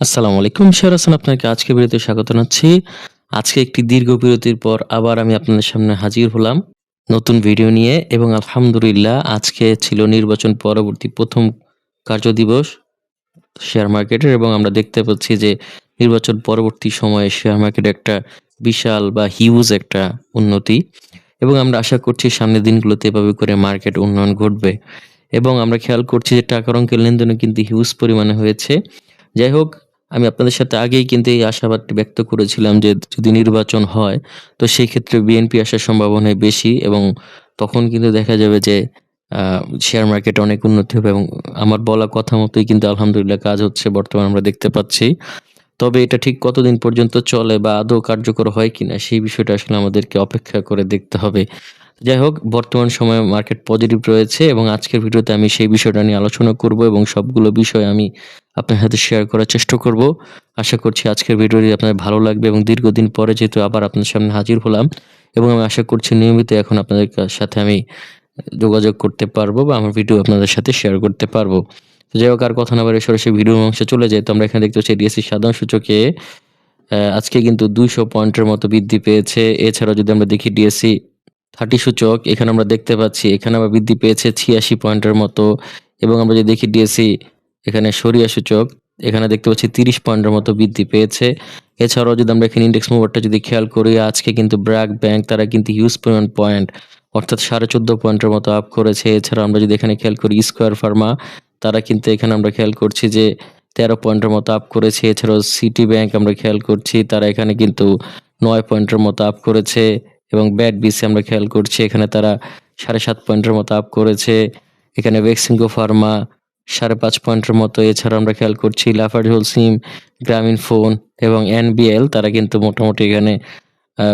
আসসালামু আলাইকুম। শেয়ার হাসান আপনাকে আজকের ভিডিওতে স্বাগত জানাচ্ছি। আজকে একটি দীর্ঘ বিরতির পর আবার আমি আপনাদের সামনে হাজির হলাম নতুন ভিডিও নিয়ে এবং আলহামদুলিল্লাহ আজকে ছিল নির্বাচন পরবর্তী ১ম কার্যদিবস শেয়ার মার্কেটের এবং আমরা দেখতে পাচ্ছি যে নির্বাচন পরবর্তী সময়ে শেয়ার মার্কেটে একটা বিশাল বা হিউজ একটা উন্নতি এবং আমরা আশা করছি সামনের দিনগুলোতে এভাবে করে মার্কেট উন্নয়ন ঘটবে এবং আমরা খেয়াল করছি যে টাকার অঙ্কের লেনদেনও কিন্তু হিউজ পরিমাণে হয়েছে। যাই হোক, আমি আপনাদের সাথে আগেই কিন্তু এই আশাবাদটি ব্যক্ত করেছিলাম যে যদি নির্বাচন হয় তো সেই ক্ষেত্রে বিএনপি আসার সম্ভাবনাই বেশি এবং তখন কিন্তু দেখা যাবে যে আ শেয়ার মার্কেটে অনেক উন্নতি হবে এবং আমার বলা কথা মতোই কিন্তু আলহামদুলিল্লাহ কাজ হচ্ছে বর্তমানে আমরা দেখতে পাচ্ছি। তবে এটা ঠিক কতদিন পর্যন্ত চলে বা আদৌ কার্যকর হয় কিনা সেই বিষয়টা আসলে আমাদেরকে অপেক্ষা করে দেখতে হবে। যাই হোক, বর্তমান সময়ে মার্কেট পজিটিভ রয়েছে এবং আজকের ভিডিওতে আমি সেই বিষয়টা নিয়ে আলোচনা করব এবং সবগুলো বিষয় আমি আপনার সাথে শেয়ার করার চেষ্টা করব। আশা করছি আজকের ভিডিওটি আপনাদের ভালো লাগবে এবং দীর্ঘদিন পরে যেহেতু আবার আপনার সামনে হাজির হলাম এবং আমি আশা করছি নিয়মিত এখন আপনাদের সাথে আমি যোগাযোগ করতে পারবো বা আমার ভিডিও আপনাদের সাথে শেয়ার করতে পারবো। তো যাই হোক, আর কথা না বাড়িয়ে সরাসরি ভিডিওর অংশে চলে যাই। তো আমরা এখানে দেখতে পাচ্ছি ডিএসই সাধারণ সূচকে আজকে কিন্তু ২০০ পয়েন্টের মতো বৃদ্ধি পেয়েছে। এছাড়াও যদি আমরা দেখি ডিএসই 30 সূচক, এখানে আমরা দেখতে পাচ্ছি এখানে আবার বৃদ্ধি পেয়েছে ৮৬ পয়েন্টের মতো এবং আমরা যদি দেখি ডিএসই এখানে সরিয়া সূচক, এখানে দেখতে পাচ্ছি ৩০ পয়েন্টের মতো বৃদ্ধি পেয়েছে। এছাড়াও যদি আমরা এখানে ইনডেক্স মুভারটা যদি খেয়াল করি, আজকে কিন্তু ব্র্যাক ব্যাংক তারা কিন্তু হিউজ পরিমাণ পয়েন্ট অর্থাৎ ১৪.৫ পয়েন্টের মতো আপ করেছে। এছাড়াও আমরা যদি এখানে খেয়াল করি স্কয়ার ফার্মা, তারা কিন্তু এখানে আমরা খেয়াল করছি যে ১৩ পয়েন্টের মতো আপ করেছে। এছাড়াও সিটি ব্যাংক আমরা খেয়াল করছি তারা এখানে কিন্তু ৯ পয়েন্টের মতো আপ করেছে এবং ব্যাট বিসি আমরা খেয়াল করছি এখানে তারা ৭.৫ পয়েন্টের মতো আপ করেছে। এখানে বেক্সিমকো ফার্মা ৫.৫ পয়েন্টের মতো। এছাড়া আমরা খেয়াল করছি লাফার্জ হোলসিম, গ্রামীণফোন এবং এনবিএল তারা কিন্তু মোটামুটি এখানে আ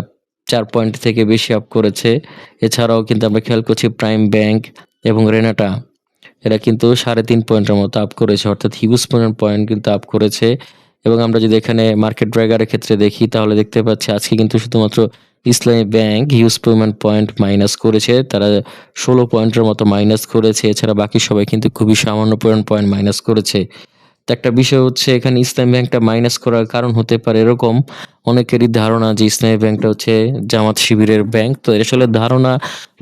৪ পয়েন্ট থেকে বেশি আপ করেছে। এছাড়াও কিন্তু আমরা খেয়াল করছি প্রাইম ব্যাংক এবং রেনাটা এরা কিন্তু ৩.৫ পয়েন্টের মতো আপ করেছে অর্থাৎ হিউজ পরিমাণ পয়েন্ট কিন্তু আপ করেছে এবং আমরা যদি এখানে মার্কেট ড্রাইভারের ক্ষেত্রে দেখি তাহলে দেখতে পাচ্ছি আজকে কিন্তু শুধুমাত্র ইসলামী ব্যাংক হিউজ পরিমাণ পয়েন্ট মাইনাস করেছে। তারা ১৬ পয়েন্টের মতো মাইনাস করেছে। এছাড়া বাকি সবাই কিন্তু খুবই সামান্য পরিমাণ পয়েন্ট মাইনাস করেছে। তো একটা বিষয় হচ্ছে এখানে ইসলামী ব্যাংকটা মাইনাস করার কারণ হতে পারে এরকম অনেকেরই ধারণা যে ইসলামী ব্যাংকটা হচ্ছে জামাত শিবিরের ব্যাংক। তো আসলে ধারণা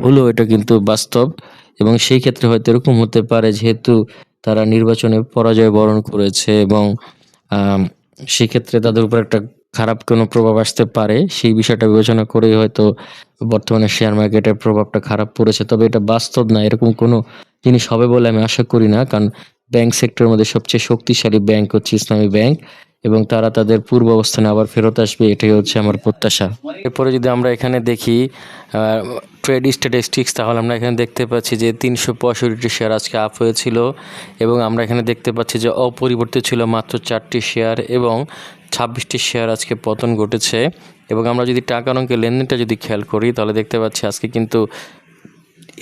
হলেও এটা কিন্তু বাস্তব এবং সেই ক্ষেত্রে হয়তো এরকম হতে পারে যেহেতু তারা নির্বাচনে পরাজয় বরণ করেছে এবং আম সেক্ষেত্রে তাদের উপর একটা খারাপ কোনো প্রভাব আসতে পারে। সেই বিষয়টা বিবেচনা করেই হয়তো বর্তমানে শেয়ার মার্কেটের প্রভাবটা খারাপ পড়েছে। তবে এটা বাস্তব না। এরকম কোনো জিনিস হবে বলে আমি আশা করি না। কারণ ব্যাংক সেক্টরের মধ্যে সবচেয়ে শক্তিশালী ব্যাংক হচ্ছে ইসলামী ব্যাংক এবং তারা তাদের পূর্ব অবস্থানে আবার ফেরত আসবে এটাই হচ্ছে আমার প্রত্যাশা। এরপরে যদি আমরা এখানে দেখি ট্রেড স্ট্যাটিস্টিক্স তাহলে আমরা এখানে দেখতে পাচ্ছি যে ৩৬৫টি শেয়ার আজকে আপ হয়েছিল এবং আমরা এখানে দেখতে পাচ্ছি যে অপরিবর্তিত ছিল মাত্র ৪টি শেয়ার এবং ২৬টি শেয়ার আজকে পতন ঘটেছে এবং আমরা যদি টাকার অঙ্কের লেনদেনটা যদি খেয়াল করি তাহলে দেখতে পাচ্ছি আজকে কিন্তু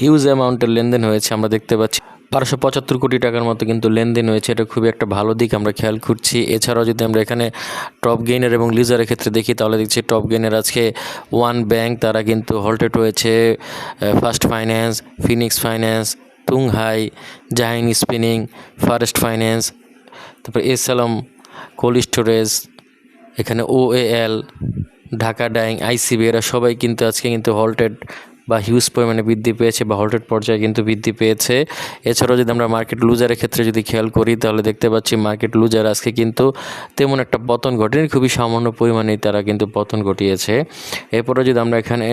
হিউজ অ্যামাউন্টের লেনদেন হয়েছে। আমরা দেখতে পাচ্ছি ১২৭৫ কোটি টাকার মতো কিন্তু লেনদেন হয়েছে। এটা খুবই একটা ভালো দিক আমরা খেয়াল করছি। এছাড়াও যদি আমরা এখানে টপ গেইনার এবং লুজারের ক্ষেত্রে দেখি তাহলে দেখছি টপ গেইনার আজকে ওয়ান ব্যাংক তারা কিন্তু হল্টেড হয়েছে, first finance, Phoenix finance, টুংহাই, Jahin spinning, Far East finance, তারপর এসালম কোল্ড স্টোরেজ, এখানে ওএএল, ঢাকা ডাইং, আইসিবি এরা সবাই কিন্তু আজকে কিন্তু হল্টেড বা হিউজ পরিমাণে বৃদ্ধি পেয়েছে বা হল্টেড পর্যায়ে কিন্তু বৃদ্ধি পেয়েছে। এছাড়াও যদি আমরা মার্কেট লুজারের ক্ষেত্রে যদি খেয়াল করি তাহলে দেখতে পাচ্ছি মার্কেট লুজার আজকে কিন্তু তেমন একটা পতন ঘটেনি, খুবই সামান্য পরিমাণেই তারা কিন্তু পতন ঘটিয়েছে। এরপরে যদি আমরা এখানে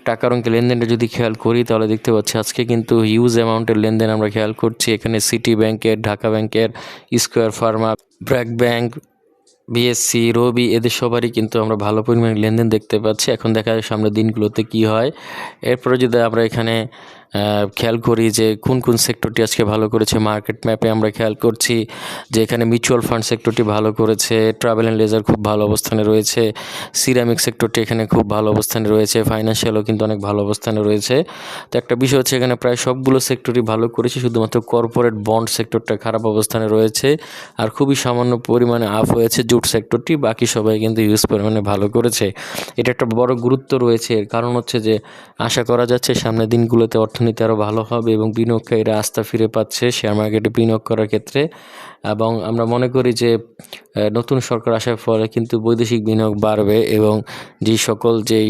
টাকার অঙ্কের লেনদেনটা যদি খেয়াল করি তাহলে দেখতে পাচ্ছি আজকে কিন্তু হিউজ অ্যামাউন্টের লেনদেন আমরা খেয়াল করছি। এখানে সিটি ব্যাংকের, ঢাকা ব্যাংকের, Square Pharma, BRAC Bank, BSC, Robi এদের সবারই কিন্তু আমরা ভালো পরিমাণে লেনদেন দেখতে পাচ্ছি। এখন দেখা যায় সামনের দিনগুলোতে কি হয়। এরপরে যদি আমরা এখানে খেয়াল করি যে কোন কোন সেক্টরটি আজকে ভালো করেছে মার্কেট ম্যাপে আমরা খেয়াল করছি যে এখানে মিউচুয়াল ফান্ড সেক্টরটি ভালো করেছে, ট্রাভেল অ্যান্ড লেজার খুব ভালো অবস্থানে রয়েছে, সিরামিক সেক্টরটি এখানে খুব ভালো অবস্থানে রয়েছে, ফাইন্যান্সিয়ালও কিন্তু অনেক ভালো অবস্থানে রয়েছে। তো একটা বিষয় হচ্ছে এখানে প্রায় সবগুলো সেক্টরই ভালো করেছে, শুধুমাত্র কর্পোরেট বন্ড সেক্টরটা খারাপ অবস্থানে রয়েছে আর খুবই সামান্য পরিমাণে আপ হয়েছে জুট সেক্টরটি, বাকি সবাই কিন্তু ইউজ পরিমাণে ভালো করেছে। এটা একটা বড় গুরুত্ব রয়েছে, এর কারণ হচ্ছে যে আশা করা যাচ্ছে সামনের দিনগুলোতে অর্থনীতি আরও ভালো হবে এবং বিনিয়োগকারীরা আস্থা ফিরে পাচ্ছে শেয়ার মার্কেটে বিনিয়োগ করার ক্ষেত্রে। এবং আমরা মনে করি যে নতুন সরকার আসার ফলে কিন্তু বৈদেশিক বিনিয়োগ বাড়বে এবং যেই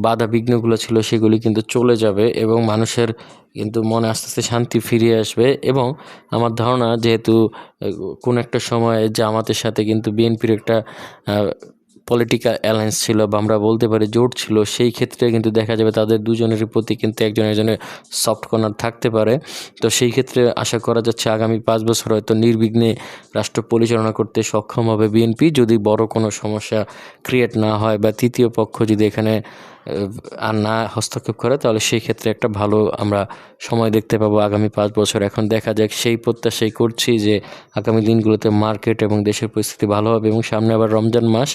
বাধা বিঘ্নগুলো ছিল সেগুলি কিন্তু চলে যাবে এবং মানুষের কিন্তু মনে আস্তে আস্তে শান্তি ফিরিয়ে আসবে। এবং আমার ধারণা যেহেতু কোন একটা সময়ে জামাতের সাথে কিন্তু বিএনপির একটা পলিটিক্যাল অ্যালায়েন্স ছিল বা আমরা বলতে পারি জোট ছিল, সেই ক্ষেত্রে কিন্তু দেখা যাবে তাদের দুজনেরই প্রতি কিন্তু একজনের সফট কর্নার থাকতে পারে। তো সেই ক্ষেত্রে আশা করা যাচ্ছে আগামী 5 বছর হয়তো নির্বিঘ্নে রাষ্ট্র পরিচালনা করতে সক্ষম হবে বিএনপি, যদি বড় কোনো সমস্যা ক্রিয়েট না হয় বা তৃতীয় পক্ষ যদি এখানে আর না হস্তক্ষেপ করে, তাহলে সেই ক্ষেত্রে একটা ভালো আমরা সময় দেখতে পাবো আগামী 5 বছর। এখন দেখা যাক, সেই প্রত্যাশাই করছি যে আগামী দিনগুলোতে মার্কেট এবং দেশের পরিস্থিতি ভালো হবে এবং সামনে আবার রমজান মাস।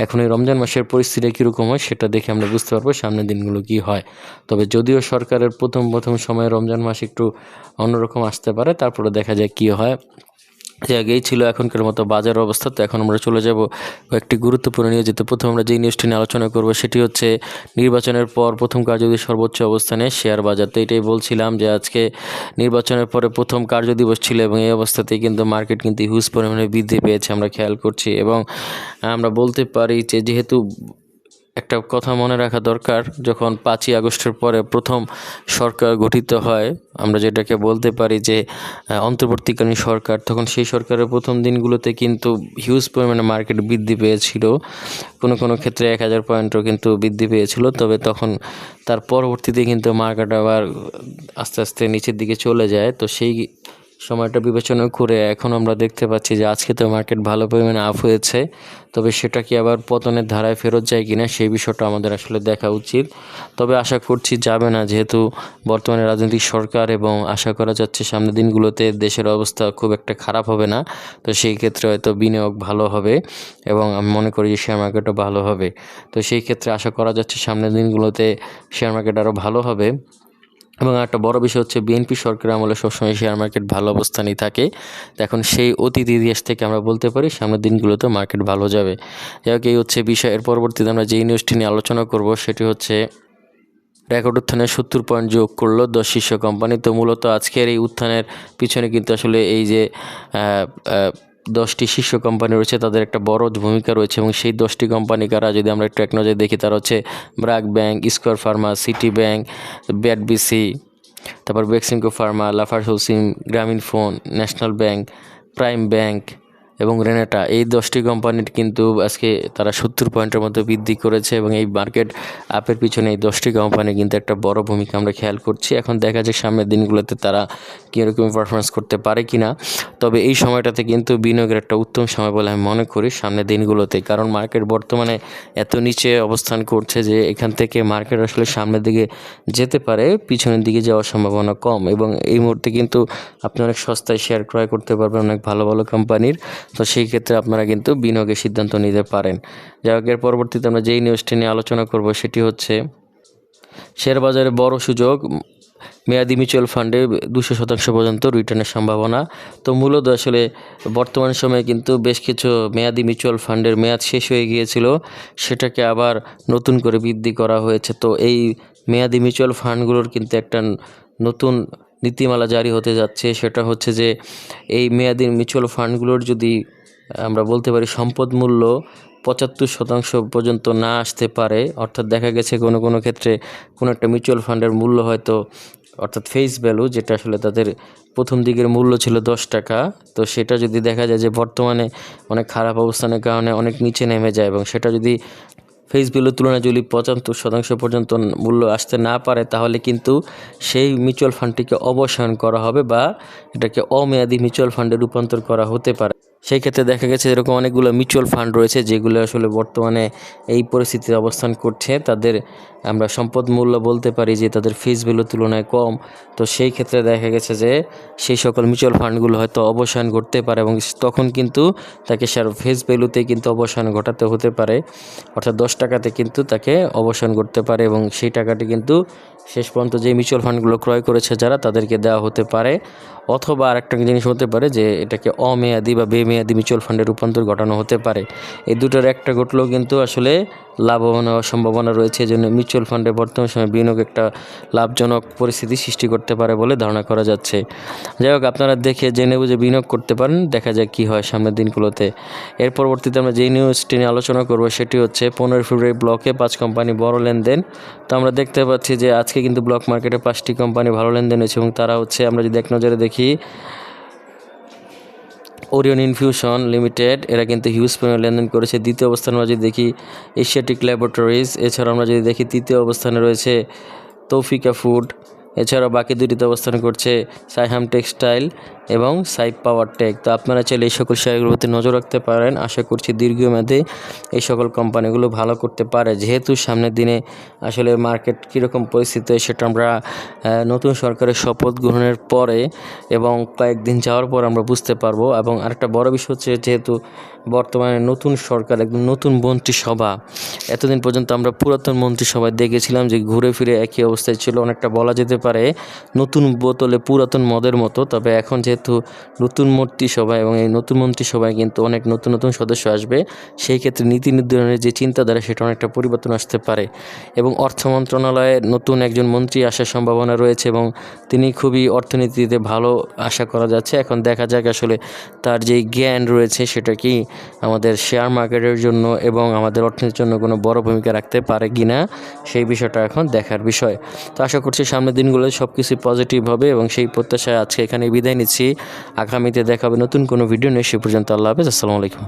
এখন এই রমজান মাসের পরিস্থিতি কীরকম হয় সেটা দেখে আমরা বুঝতে পারবো সামনের দিনগুলো কী হয়। তবে যদিও সরকারের প্রথম সময়ে রমজান মাস একটু অন্যরকম আসতে পারে, তারপরে দেখা যায় কী হয়। যে আগেই ছিল এখনকার মতো বাজার অবস্থা। তো এখন আমরা চলে যাব কয়েকটি গুরুত্বপূর্ণ নিউজ। প্রথম আমরা যেই নিউজটি নিয়ে আলোচনা করব সেটি হচ্ছে নির্বাচনের পর প্রথম কার্যদিবস সর্বোচ্চ অবস্থানে শেয়ার বাজার। তো এটাই বলছিলাম যে আজকে নির্বাচনের পরে প্রথম কার্যদিবস ছিল এবং এই অবস্থাতেই কিন্তু মার্কেট কিন্তু হিউজ পরিমাণে বৃদ্ধি পেয়েছে আমরা খেয়াল করছি। এবং আমরা বলতে পারি যে যেহেতু একটা কথা মনে রাখা দরকার, যখন 5ই আগস্টের পরে প্রথম সরকার গঠিত হয়, আমরা যেটাকে বলতে পারি যে অন্তর্বর্তীকালীন সরকার, তখন সেই সরকারের প্রথম দিনগুলোতে কিন্তু হিউজ পরিমাণে মার্কেট বৃদ্ধি পেয়েছিল। কোনো ক্ষেত্রে 1000 পয়েন্টও কিন্তু বৃদ্ধি পেয়েছিল। তবে তখন তার পরবর্তীতে কিন্তু মার্কেট আবার আস্তে আস্তে নিচের দিকে চলে যায়। তো সেই সময়টা বিবেচনা করে এখন আমরা দেখতে পাচ্ছি যে আজকে তো মার্কেট ভালো পরিমাণে আপ হয়েছে। তবে সেটা কি আবার পতনের ধারায় ফেরত যায় কিনা সেই বিষয়টা আমাদের আসলে দেখা উচিত। তবে আশা করছি যাবে না, যেহেতু বর্তমানে রাজনৈতিক সরকার এবং আশা করা যাচ্ছে সামনের দিনগুলোতে দেশের অবস্থা খুব একটা খারাপ হবে না। তো সেই ক্ষেত্রে হয়তো বিনিয়োগ ভালো হবে এবং আমি মনে করি যে শেয়ার মার্কেটও ভালো হবে। তো সেই ক্ষেত্রে আশা করা যাচ্ছে সামনের দিনগুলোতে শেয়ার মার্কেট আরও ভালো হবে। এবং একটা বড় বিষয় হচ্ছে বিএনপি সরকারের আমলে সবসময় শেয়ার মার্কেট ভালো অবস্থানেই থাকে। তো এখন সেই অতীত ইতিহাস থেকে আমরা বলতে পারি সামনের দিনগুলোতে মার্কেট ভালো যাবে। যাই হোক, এই হচ্ছে বিষয়। এর পরবর্তীতে আমরা যেই নিউজটি নিয়ে আলোচনা করব সেটি হচ্ছে রেকর্ড উত্থানে 70 পয়েন্ট যোগ করলো 10 শীর্ষ কোম্পানি। তো মূলত আজকের এই উত্থানের পিছনে কিন্তু আসলে এই যে 10টি শীর্ষ কোম্পানি রয়েছে তাদের একটা বড় ভূমিকা রয়েছে। এবং সেই 10টি কোম্পানি কারা, যদি আমরা একটু এক নজরে দেখি, তারা হচ্ছে BRAC Bank, Square Pharma, City Bank, BRBC, তারপর Beximco Pharma, Lafarge Holcim, Grameen phone, National Bank, Prime Bank এবং রেনেটা। এই 10টি কোম্পানির কিন্তু আজকে তারা 70 পয়েন্টের মতো বৃদ্ধি করেছে এবং এই মার্কেট আপের পিছনে এই 10টি কোম্পানি কিন্তু একটা বড় ভূমিকা আমরা খেয়াল করছি। এখন দেখা যাক সামনের দিনগুলোতে তারা কীরকম পারফরমেন্স করতে পারে কিনা। তবে এই সময়টাতে কিন্তু বিনিয়োগের একটা উত্তম সময় বলে আমি মনে করি সামনের দিনগুলোতে, কারণ মার্কেট বর্তমানে এত নিচে অবস্থান করছে যে এখান থেকে মার্কেট আসলে সামনের দিকে যেতে পারে, পিছনের দিকে যাওয়ার সম্ভাবনা কম। এবং এই মুহূর্তে কিন্তু আপনি অনেক সস্তায় শেয়ার ক্রয় করতে পারবেন অনেক ভালো ভালো কোম্পানির। তো সেই ক্ষেত্রে আপনারা কিন্তু বিনিয়োগের সিদ্ধান্ত নিতে পারেন। যাই হোক, এর পরবর্তীতে আমরা যেই নিউজটি নিয়ে আলোচনা করব সেটি হচ্ছে শেয়ার বাজারে বড় সুযোগ, মেয়াদি মিউচুয়াল ফান্ডে 200% পর্যন্ত রিটার্নের সম্ভাবনা। তো মূলত আসলে বর্তমান সময়ে কিন্তু বেশ কিছু মেয়াদি মিউচুয়াল ফান্ডের মেয়াদ শেষ হয়ে গিয়েছিল, সেটাকে আবার নতুন করে বৃদ্ধি করা হয়েছে। তো এই মেয়াদি মিউচুয়াল ফান্ডগুলোর কিন্তু একটা নতুন নীতিমালা জারি হতে যাচ্ছে। সেটা হচ্ছে যে এই মেয়াদি মিউচুয়াল ফান্ডগুলোর যদি আমরা বলতে পারি সম্পদ মূল্য 75% পর্যন্ত না আসতে পারে, অর্থাৎ দেখা গেছে কোনো ক্ষেত্রে কোনো একটা মিউচুয়াল ফান্ডের মূল্য হয়তো, অর্থাৎ ফেস ভ্যালু, যেটা আসলে তাদের প্রথম দিকের মূল্য ছিল 10 টাকা, তো সেটা যদি দেখা যায় যে বর্তমানে অনেক খারাপ অবস্থানের কারণে অনেক নিচে নেমে যায় এবং সেটা যদি ফেস ভ্যালুর তুলনায় যদি 75% পর্যন্ত মূল্য আসতে না পারে, তাহলে কিন্তু সেই মিউচুয়াল ফান্ডটিকে অবসায়ন করা হবে বা এটাকে অমেয়াদি মিউচুয়াল ফান্ডে রূপান্তর করা হতে পারে। সেই ক্ষেত্রে দেখা গেছে এরকম অনেকগুলো মিউচুয়াল ফান্ড রয়েছে যেগুলো আসলে বর্তমানে এই পরিস্থিতিতে অবস্থান করছে, তাদের আমরা সম্পদ মূল্য বলতে পারি যে তাদের ফেস ভ্যালুর তুলনায় কম। তো সেই ক্ষেত্রে দেখা গেছে যে সেই সকল মিউচুয়াল ফান্ডগুলো হয়তো অবসান ঘটতে পারে এবং তখন কিন্তু তাকে ফেস ভ্যালুতে কিন্তু অবসান ঘটাতে হতে পারে, অর্থাৎ 10 টাকাতে কিন্তু তাকে অবসান করতে পারে এবং সেই টাকাটি কিন্তু শেষ পর্যন্ত যে মিউচুয়াল ফান্ডগুলো ক্রয় করেছে যারা, তাদেরকে দেওয়া হতে পারে। অথবা আরেকটা জিনিস হতে পারে যে এটাকে অমেয়াদি বা বেমেয়াদি মিউচুয়াল ফান্ডে রূপান্তর ঘটানো হতে পারে। এই দুটোর একটা ঘটলেও কিন্তু আসলে লাভবান হওয়ার সম্ভাবনা রয়েছে। এজন্য মিউচুয়াল ফান্ডে বর্তমান সময়ে বিনিয়োগ একটা লাভজনক পরিস্থিতি সৃষ্টি করতে পারে বলে ধারণা করা যাচ্ছে। যাই হোক, আপনারা দেখে জেনে বুঝে বিনিয়োগ করতে পারেন, দেখা যাক কী হয় সামনের দিনগুলোতে। এর পরবর্তীতে আমরা যেই নিউজটি নিয়ে আলোচনা করব সেটি হচ্ছে 15 ফেব্রুয়ারি ব্লকে 5 কোম্পানি বড় লেনদেন। তো আমরা দেখতে পাচ্ছি যে আজকে কিন্তু ব্লক মার্কেটে 5টি কোম্পানি ভালো লেনদেন হয়েছে এবং তারা হচ্ছে, আমরা যদি এক নজরে দেখি, ওরিয়ন ইনফিউশন লিমিটেড, এরা কিন্তু হিউজ পরিমাণ লেনদেন করেছে। দ্বিতীয় অবস্থানে আমরা যদি দেখি এশিয়াটিক ল্যাবরেটরিজ, এছাড়া আমরা যদি দেখি তৃতীয় অবস্থানে রয়েছে তৌফিকা ফুড, এছাড়াও বাকি দুটিতে অবস্থান করছে সাইহাম টেক্সটাইল এবং সাইপ পাওয়ার টেক। তো আপনারা চাইলে এই সকল শেয়ারগুলোর প্রতি নজর রাখতে পারেন। আশা করছি দীর্ঘমেয়াদে এই সকল কোম্পানিগুলো ভালো করতে পারে, যেহেতু সামনের দিনে আসলে মার্কেট কীরকম পরিস্থিতি সেটা আমরা নতুন সরকারের শপথ গ্রহণের পরে এবং কয়েকদিন যাওয়ার পর আমরা বুঝতে পারবো। এবং আরেকটা বড় বিষয় হচ্ছে, যেহেতু বর্তমানে নতুন সরকার, একদম নতুন মন্ত্রিসভা, এতদিন পর্যন্ত আমরা পুরাতন মন্ত্রিসভায় দেখেছিলাম যে ঘুরে ফিরে একই অবস্থায় ছিল, অনেকটা বলা যেতে পারে নতুন বোতলে পুরাতন মদের মতো। তবে এখন যেহেতু নতুন মন্ত্রিসভা এবং এই নতুন মন্ত্রিসভায় কিন্তু অনেক নতুন নতুন সদস্য আসবে, সেই ক্ষেত্রে নীতি নির্ধারণের যে চিন্তাধারা সেটা অনেকটা পরিবর্তন আসতে পারে। এবং অর্থ মন্ত্রণালয়ে নতুন একজন মন্ত্রী আসার সম্ভাবনা রয়েছে এবং তিনি খুবই অর্থনীতিতে ভালো আশা করা যাচ্ছে। এখন দেখা যাক আসলে তার যেই জ্ঞান রয়েছে সেটা কি আমাদের শেয়ার মার্কেটের জন্য এবং আমাদের অর্থনীতির জন্য কোনো বড় ভূমিকা রাখতে পারে কি না, সেই বিষয়টা এখন দেখার বিষয়। তো আশা করছি সামনের দিনগুলো সব কিছু পজিটিভ হবে এবং সেই প্রত্যাশায় আজকে এখানে বিদায় নিচ্ছি। আগামীতে দেখা হবে নতুন কোনো ভিডিও নিয়ে। সে পর্যন্ত আল্লাহ হাফেজ, আসসালামু আলাইকুম।